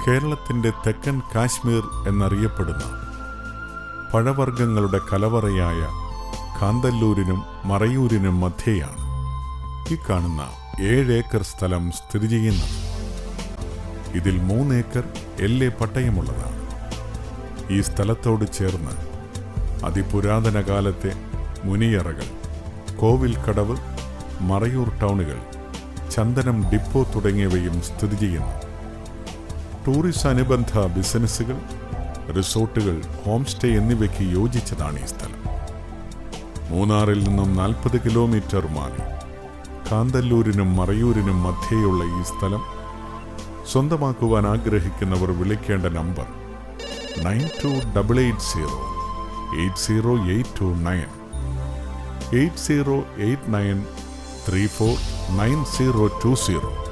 കേരളത്തിൻ്റെ തെക്കൻ കാശ്മീർ എന്നറിയപ്പെടുന്ന പഴവർഗ്ഗങ്ങളുടെ കലവറയായ കാന്തല്ലൂരിനും മറയൂരിനും മധ്യേയാണ് ഈ കാണുന്ന 7 ഏക്കർ സ്ഥലം സ്ഥിതി ചെയ്യുന്നത്. ഇതിൽ 3 ഏക്കർ LA പട്ടയമുള്ളതാണ്. ഈ സ്ഥലത്തോട് ചേർന്ന് അതിപുരാതന കാലത്തെ മുനിയറകൾ, കോവിൽക്കടവ്, മറയൂർ ടൗണുകൾ, ചന്ദനം ഡിപ്പോ തുടങ്ങിയവയും സ്ഥിതി ചെയ്യുന്നു. ടൂറിസ്റ്റ് അനുബന്ധ ബിസിനസ്സുകൾ, റിസോർട്ടുകൾ, ഹോം സ്റ്റേ എന്നിവയ്ക്ക് യോജിച്ചതാണ് ഈ സ്ഥലം. മൂന്നാറിൽ നിന്നും 40 കിലോമീറ്റർ മാറി കാന്തല്ലൂരിനും മറയൂരിനും മധ്യേയുള്ള ഈ സ്ഥലം സ്വന്തമാക്കുവാൻ ആഗ്രഹിക്കുന്നവർ വിളിക്കേണ്ട നമ്പർ 9288080829 8089349020.